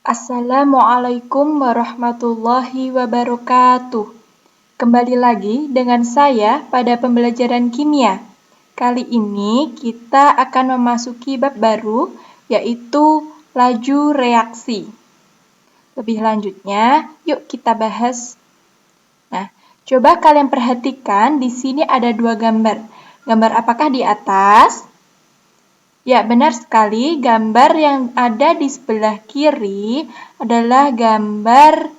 Assalamualaikum warahmatullahi wabarakatuh. Kembali lagi dengan saya pada pembelajaran kimia. Kali ini kita akan memasuki bab baru, yaitu laju reaksi. Lebih lanjutnya, yuk kita bahas. Nah, coba kalian perhatikan, di sini ada dua gambar. Gambar apakah di atas? Ya, benar sekali. Gambar yang ada di sebelah kiri adalah gambar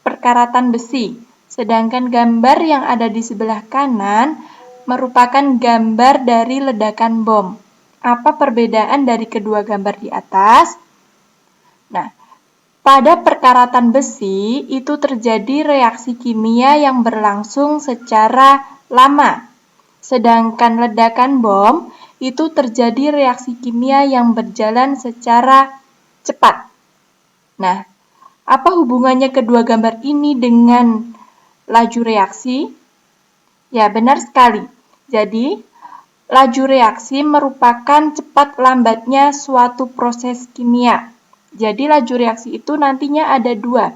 perkaratan besi. Sedangkan gambar yang ada di sebelah kanan merupakan gambar dari ledakan bom. Apa perbedaan dari kedua gambar di atas? Nah, pada perkaratan besi itu terjadi reaksi kimia yang berlangsung secara lama. Sedangkan ledakan bom itu terjadi reaksi kimia yang berjalan secara cepat. Nah, apa hubungannya kedua gambar ini dengan laju reaksi? Ya, benar sekali. Jadi, laju reaksi merupakan cepat lambatnya suatu proses kimia. Jadi, laju reaksi itu nantinya ada dua.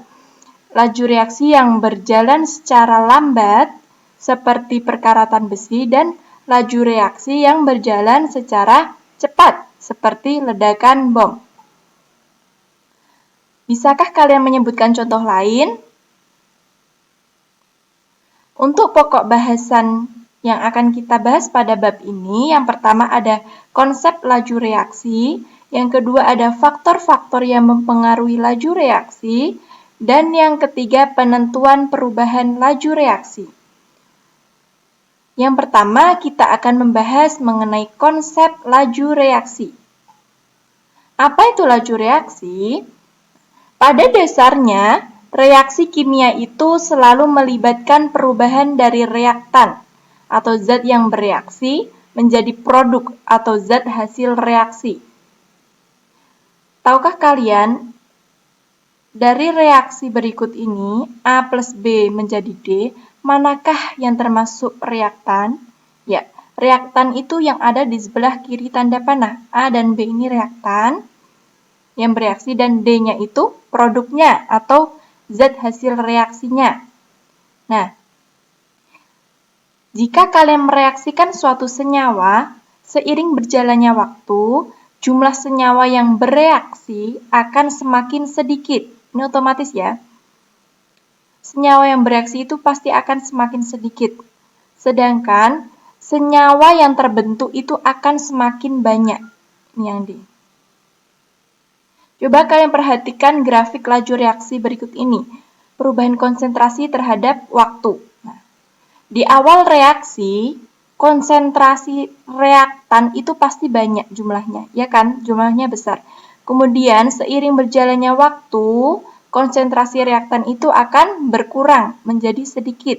Laju reaksi yang berjalan secara lambat, seperti perkaratan besi, dan laju reaksi yang berjalan secara cepat, seperti ledakan bom. Bisakah kalian menyebutkan contoh lain? Untuk pokok bahasan yang akan kita bahas pada bab ini, yang pertama ada konsep laju reaksi, yang kedua ada faktor-faktor yang mempengaruhi laju reaksi, dan yang ketiga penentuan perubahan laju reaksi. Yang pertama, kita akan membahas mengenai konsep laju reaksi. Apa itu laju reaksi? Pada dasarnya, reaksi kimia itu selalu melibatkan perubahan dari reaktan atau zat yang bereaksi menjadi produk atau zat hasil reaksi. Tahukah kalian, dari reaksi berikut ini, A plus B menjadi D, manakah yang termasuk reaktan? Ya, reaktan itu yang ada di sebelah kiri tanda panah. A dan B ini reaktan yang bereaksi dan D-nya itu produknya atau zat hasil reaksinya. Nah, jika kalian mereaksikan suatu senyawa, seiring berjalannya waktu, jumlah senyawa yang bereaksi akan semakin sedikit. Ini otomatis ya. Senyawa yang bereaksi itu pasti akan semakin sedikit. Sedangkan senyawa yang terbentuk itu akan semakin banyak. Ini yang D. Coba kalian perhatikan grafik laju reaksi berikut ini. Perubahan konsentrasi terhadap waktu. Nah, di awal reaksi, konsentrasi reaktan itu pasti banyak jumlahnya, ya kan? Jumlahnya besar. Kemudian seiring berjalannya waktu, konsentrasi reaktan itu akan berkurang menjadi sedikit.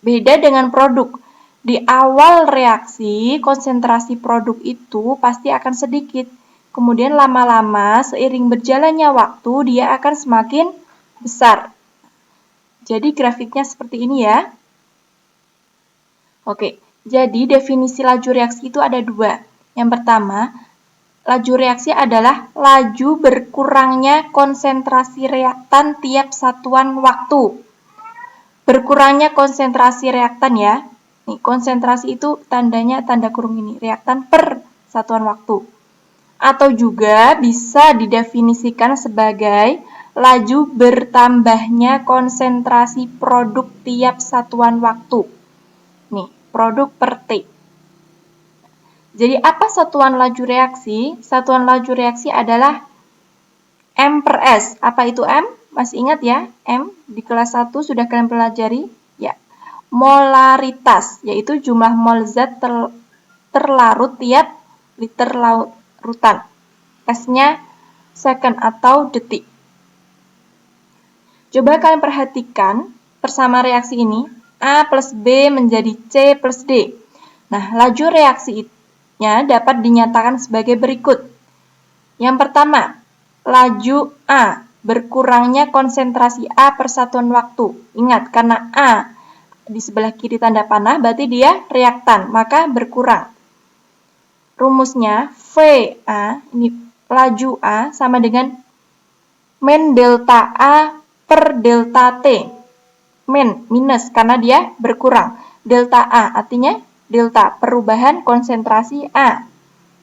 Beda dengan produk. Di awal reaksi, konsentrasi produk itu pasti akan sedikit. Kemudian lama-lama, seiring berjalannya waktu, dia akan semakin besar. Jadi grafiknya seperti ini ya. Oke, jadi definisi laju reaksi itu ada dua. Yang pertama, laju reaksi adalah laju berkurangnya konsentrasi reaktan tiap satuan waktu. Berkurangnya konsentrasi reaktan ya. Nih, konsentrasi itu tandanya tanda kurung ini, reaktan per satuan waktu. Atau juga bisa didefinisikan sebagai laju bertambahnya konsentrasi produk tiap satuan waktu. Nih, produk per T. Jadi apa satuan laju reaksi? Satuan laju reaksi adalah M per S. Apa itu M? Masih ingat ya? M di kelas 1 sudah kalian pelajari? Ya. Molaritas, yaitu jumlah mol zat terlarut tiap liter larutan. S-nya second atau detik. Coba kalian perhatikan bersama reaksi ini. A plus B menjadi C plus D. Nah, laju reaksi dapat dinyatakan sebagai berikut. Yang pertama, laju A, berkurangnya konsentrasi A per satuan waktu. Ingat, karena A di sebelah kiri tanda panah, berarti dia reaktan, maka berkurang. Rumusnya VA, ini laju A sama dengan min delta A per delta T. Min, minus, karena dia berkurang. Delta A, artinya delta, perubahan konsentrasi A,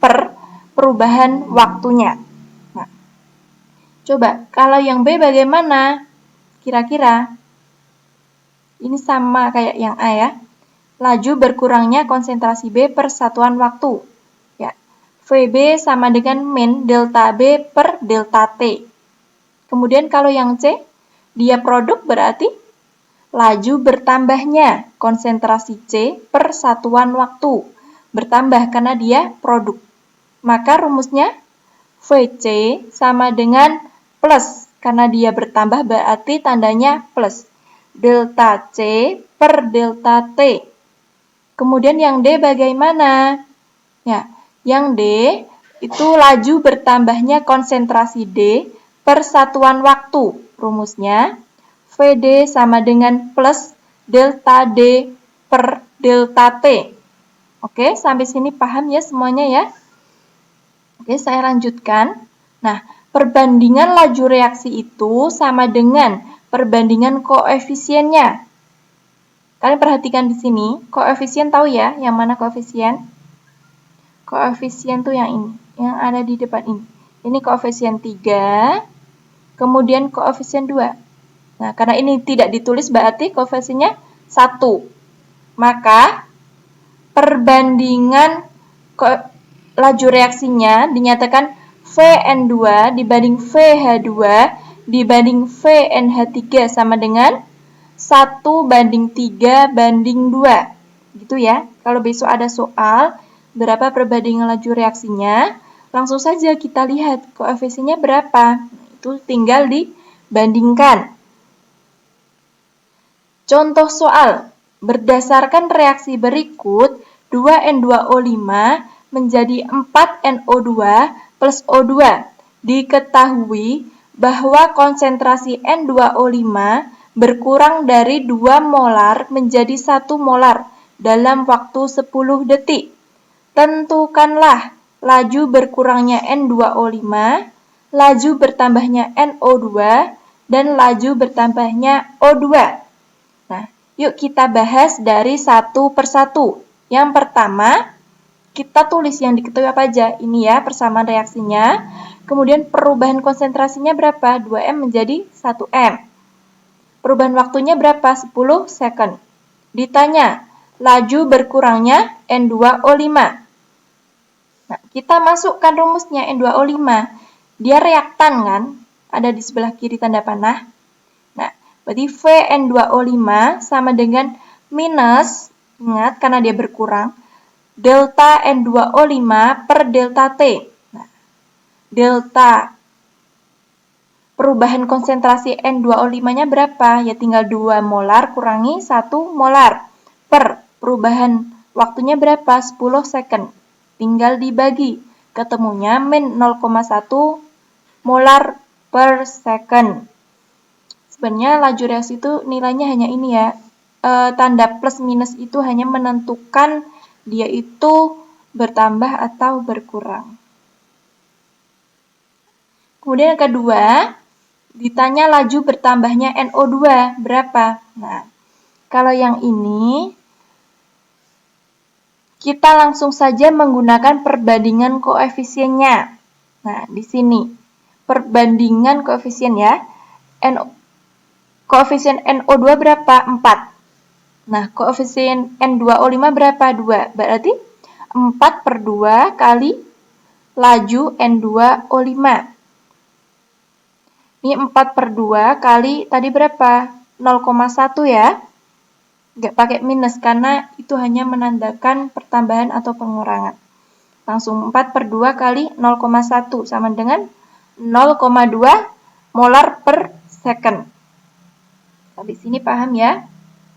per perubahan waktunya. Nah, coba, kalau yang B bagaimana? Kira-kira, ini sama kayak yang A ya. Laju berkurangnya konsentrasi B per satuan waktu. Ya, VB sama dengan min delta B per delta T. Kemudian kalau yang C, dia produk berarti laju bertambahnya konsentrasi C per satuan waktu. Bertambah karena dia produk. Maka rumusnya VC sama dengan plus. Karena dia bertambah berarti tandanya plus. Delta C per delta T. Kemudian yang D bagaimana? Ya, yang D itu laju bertambahnya konsentrasi D per satuan waktu. Rumusnya VD sama dengan plus delta D per delta T. Oke, sampai sini paham ya semuanya ya? Oke, saya lanjutkan. Nah, perbandingan laju reaksi itu sama dengan perbandingan koefisiennya. Kalian perhatikan di sini, koefisien tahu ya, yang mana koefisien? Koefisien tuh yang ini, yang ada di depan ini. Ini koefisien 3, kemudian koefisien 2. Nah, karena ini tidak ditulis berarti koefisiennya 1. Maka, perbandingan laju reaksinya dinyatakan Vn2 dibanding Vh2 dibanding Vnh3 sama dengan 1 banding 3 banding 2. Gitu ya. Kalau besok ada soal, berapa perbandingan laju reaksinya, langsung saja kita lihat koefisiennya berapa. Itu tinggal dibandingkan. Contoh soal, berdasarkan reaksi berikut, 2N2O5 menjadi 4NO2 plus O2. Diketahui bahwa konsentrasi N2O5 berkurang dari 2 molar menjadi 1 molar dalam waktu 10 detik. Tentukanlah laju berkurangnya N2O5, laju bertambahnya NO2, dan laju bertambahnya O2. Nah, yuk kita bahas dari satu persatu. Yang pertama, kita tulis yang diketahui apa aja. Ini ya, persamaan reaksinya. Kemudian perubahan konsentrasinya berapa? 2M menjadi 1M. Perubahan waktunya berapa? 10 second. Ditanya, laju berkurangnya N2O5. Nah, kita masukkan rumusnya N2O5. Dia reaktan kan? Ada di sebelah kiri tanda panah. Nah, berarti Vn2O5 sama dengan minus, ingat karena dia berkurang, delta N2O5 per delta T. Nah, delta perubahan konsentrasi N2O5-nya berapa? Ya tinggal 2 molar kurangi 1 molar. Per perubahan waktunya berapa? 10 second. Tinggal dibagi. Ketemunya min 0,1 molar per second. Sebenarnya laju reaksi itu nilainya hanya ini ya. Tanda plus minus itu hanya menentukan dia itu bertambah atau berkurang. Kemudian yang kedua, ditanya laju bertambahnya NO2 berapa? Nah, kalau yang ini kita langsung saja menggunakan perbandingan koefisiennya. Nah, di sini perbandingan koefisien ya. Koefisien NO2 berapa? 4. Nah, koefisien N2O5 berapa? 2. Berarti 4 per 2 kali laju N2O5. Ini 4 per 2 kali tadi berapa? 0,1 ya. Nggak pakai minus karena itu hanya menandakan pertambahan atau pengurangan. Langsung 4 per 2 kali 0,1 sama dengan 0,2 molar per second. Sampai sini paham ya?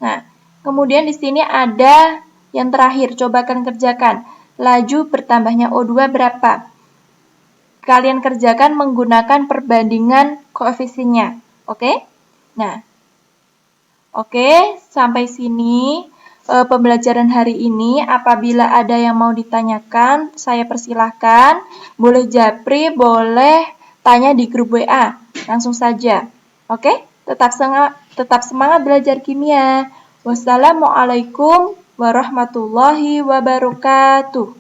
Nah, kemudian di sini ada yang terakhir. Coba kalian kerjakan. Laju bertambahnya O2 berapa? Kalian kerjakan menggunakan perbandingan koefisiennya. Oke? Nah, oke, sampai sini pembelajaran hari ini. Apabila ada yang mau ditanyakan, saya persilahkan. Boleh japri, boleh tanya di grup WA. Langsung saja. Oke? Tetap semangat belajar kimia. Wassalamualaikum warahmatullahi wabarakatuh.